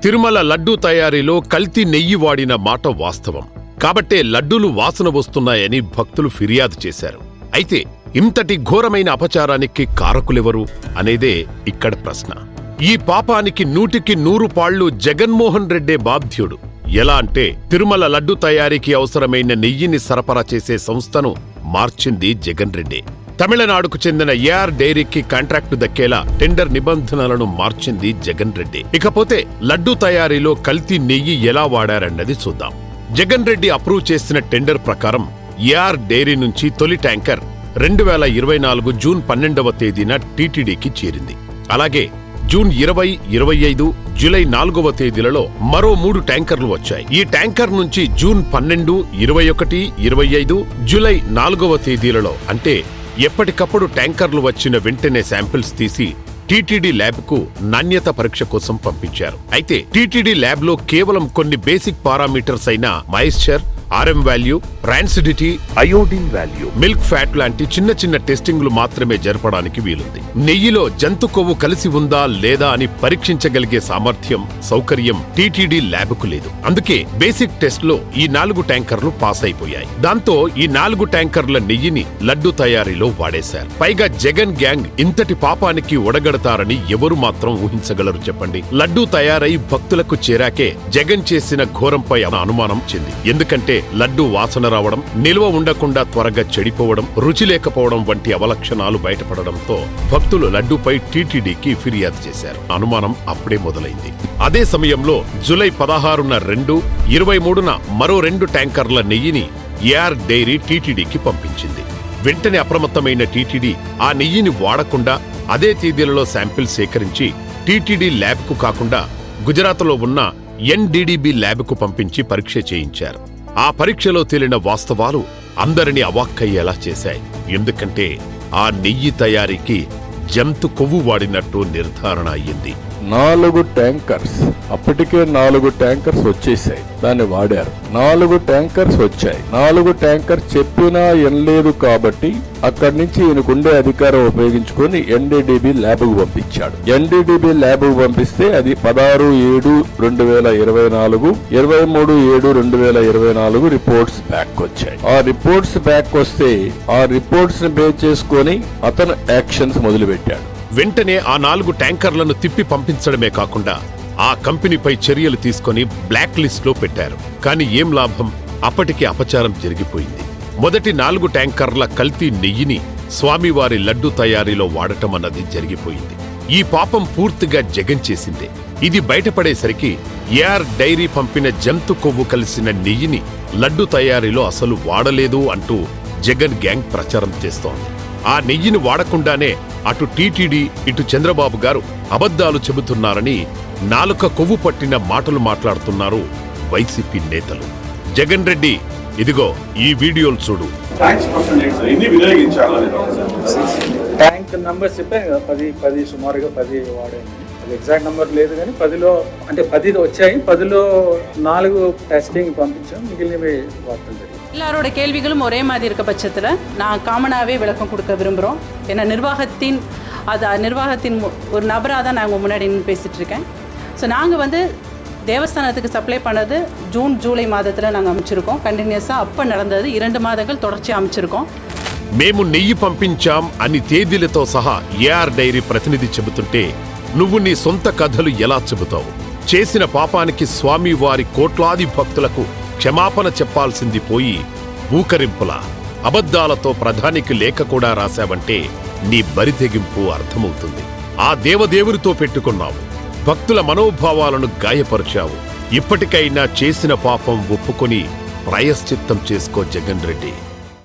తిరుమల లడ్డూ తయారీలో కల్తీ నెయ్యి వాడిన మాట వాస్తవం. కాబట్టే లడ్డూలు వాసన వస్తున్నాయని భక్తులు ఫిర్యాదు చేశారు. అయితే ఇంతటి ఘోరమైన అపచారానికి కారకులెవరు అనేదే ఇక్కడ ప్రశ్న. ఈ పాపానికి 100కి 100 పాళ్లు జగన్మోహన్ రెడ్డే బాధ్యుడు. ఎలా అంటే తిరుమల లడ్డు తయారీకి అవసరమైన నెయ్యిని సరఫరా చేసే సంస్థను మార్చింది జగన్ రెడ్డే. తమిళనాడుకు చెందిన ఏఆర్ డైరీకి కాంట్రాక్టు దక్కేలా టెండర్ నిబంధనలను మార్చింది జగన్ రెడ్డి. ఇకపోతే లడ్డూ తయారీలో కల్తీ నెయ్యి ఎలా వాడారన్నది చూద్దాం. జగన్ రెడ్డి అప్రూవ్ చేసిన టెండర్ ప్రకారం ఏఆర్ డైరీ నుంచి తొలి ట్యాంకర్ 2024 జూన్ 12వ తేదీన టీటీడీకి చేరింది. అలాగే జూన్ 20, 25, జూలై 4వ తేదీలలో మరో 3 ట్యాంకర్లు వచ్చాయి. ఈ ట్యాంకర్ నుంచి జూన్ 12, 21, 25, జూలై 4వ తేదీలలో అంటే ఎప్పటికప్పుడు ట్యాంకర్లు వచ్చిన వెంటనే శాంపిల్స్ తీసి టీటీడీ ల్యాబ్కు నాణ్యత పరీక్ష కోసం పంపించారు. అయితే టీటీడీ ల్యాబ్లో కేవలం కొన్ని బేసిక్ పారామీటర్స్ అయిన moisture, RM value, rancidity, iodine value, milk fat లాంటి చిన్న చిన్న టెస్టింగ్లు మాత్రమే జరపడానికి వీలుంది. నెయ్యిలో జంతు కొవ్వు కలిసి ఉందా లేదా అని పరీక్షించగలిగే సామర్థ్యం, సౌకర్యం టీటీడీ ల్యాబ్కు లేదు. అందుకే బేసిక్ టెస్ట్ లో ఈ 4 ట్యాంకర్లు పాస్ అయిపోయాయి. దాంతో ఈ 4 ట్యాంకర్ల నెయ్యిని లడ్డు తయారీలో వాడేశారు. పైగా జగన్ గ్యాంగ్ ఇంతటి పాపానికి ఒడగడతారని ఎవరు మాత్రం ఊహించగలరు చెప్పండి? లడ్డూ తయారై భక్తులకు చేరాకే జగన్ చేసిన ఘోరంపై అనుమానం చెంది. ఎందుకంటే లడ్డూ వాసన రావడం, నిల్వ ఉండకుండా త్వరగా చెడిపోవడం, రుచి లేకపోవడం వంటి అవలక్షణాలు బయటపడడంతో భక్తులు లడ్డూపై టీటీడీకి ఫిర్యాదు చేశారు. అనుమానం అప్పుడే మొదలైంది. అదే సమయంలో జూలై 16న 2, 23న మరో 2 ట్యాంకర్ల నెయ్యిని ఏఆర్ డైరీ టీటీడీకి పంపించింది. వెంటనే అప్రమత్తమైన టీటీడీ ఆ నెయ్యిని వాడకుండా అదే తేదీలలో శాంపిల్ సేకరించి టీటీడీ ల్యాబ్కు కాకుండా గుజరాత్లో ఉన్న ఎన్డీడీబీ ల్యాబ్కు పంపించి పరీక్ష చేయించారు. ఆ పరీక్షలో తేలిన వాస్తవాలు అందరినీ అవాక్కయ్యేలా చేశాయి. ఎందుకంటే ఆ నెయ్యి తయారీకి జంతు కొవ్వు వాడినట్టు నిర్ధారణ అయ్యింది. 4 ట్యాంకర్స్, అప్పటికే 4 ట్యాంకర్స్ వచ్చేసాయి, దాన్ని వాడారు. 4 ట్యాంకర్స్ వచ్చాయి. 4 ట్యాంకర్ చెప్పినా ఎనలేదు కాబట్టి అక్కడి నుంచి ఈయనకుండే అధికారం ఉపయోగించుకొని ఎన్డీడీబీ ల్యాబ్కు పంపించాడు. ఎన్డీడీబీ ల్యాబ్కు పంపిస్తే అది 16/7/2024, 23/7/2024 రిపోర్ట్స్ బ్యాక్ వచ్చాయి. ఆ రిపోర్ట్స్ బ్యాక్ వస్తే ఆ రిపోర్ట్స్ ని బేస్ చేసుకొని అతను యాక్షన్స్ మొదలుపెట్టాడు. వెంటనే ఆ 4 ట్యాంకర్లను తిప్పి పంపించడమే కాకుండా ఆ కంపెనీపై చర్యలు తీసుకుని బ్లాక్ లిస్ట్ లో పెట్టారు. కానీ ఏం లాభం? అప్పటికి అపచారం జరిగిపోయింది. మొదటి 4 ట్యాంకర్ల కల్తీ నెయ్యిని స్వామివారి లడ్డు తయారీలో వాడటం అన్నది జరిగిపోయింది. ఈ పాపం పూర్తిగా జగన్ చేసిందే. ఇది బయటపడేసరికి ఏఆర్ డైరీ పంపిన జంతు కొవ్వు కలిసిన నెయ్యిని లడ్డు తయారీలో అసలు వాడలేదు అంటూ జగన్ గ్యాంగ్ ప్రచారం చేస్తోంది. ఆ నెయ్యిని వాడకుండానే అటు టీటీడీ, ఇటు చంద్రబాబు గారు అబద్ధాలు చెబుతున్నారని నాలుక కొవ్వు పట్టిన మాటలు మాట్లాడుతున్నారు వైసీపీ నేతలు. జగన్ రెడ్డి, ఇదిగో ఈ వీడియోలు చూడు. ట్యాంక్ నంబర్ చెప్పాను కదా, 10 సుమారుగా 10 వాడాను. అది ఎగ్జాక్ట్ నెంబర్ లేదు కానీ 10లో అంటే 10 వచ్చాయి. 10లో 4 டெஸ்டிங் பம்பிச்சோம். மிగిలినవి வார்த்தை. எல்லாரோட கேள்விகளும் ஒரே மாதிரி இருக்க பட்சத்தில் நான் காமனாகவே விளக்கம் கொடுக்க விரும்புகிறோம். ஏன்னா நிர்வாகத்தின் ஒரு நபராக தான் நாங்கள் முன்னாடி பேசிகிட்டு இருக்கேன். ஸோ நாங்கள் தேவஸ்தானத்துக்கு சப்ளை பண்ணது ஜூன், ஜூலை மாதத்தில் நாங்கள் அமைச்சிருக்கோம். கண்டினியூஸாக அப்போ நடந்தது 2 மாதங்கள் தொடர்ச்சியாக அமைச்சிருக்கோம். మేము నెయ్యి పంపించాం అని తేదీలతో సహా ఏఆర్ డైరీ ప్రతినిధి చెబుతుంటే నువ్వు నీ సొంత కథలు ఎలా చెబుతావు? చేసిన పాపానికి స్వామి వారి కోట్లాది భక్తులకు క్షమాపణ చెప్పాల్సింది పోయి ఊకరింపులా అబద్ధాలతో ప్రధానికి లేఖ కూడా రాశావంటే నీ బరితెగింపు అర్థమవుతుంది. ఆ దేవదేవుడితో పెట్టుకున్నావు, భక్తుల మనోభావాలను గాయపరిచావు. ఇప్పటికైనా చేసిన పాపం ఒప్పుకొని ప్రాయశ్చిత్తం చేసుకో జగన్ రెడ్డి.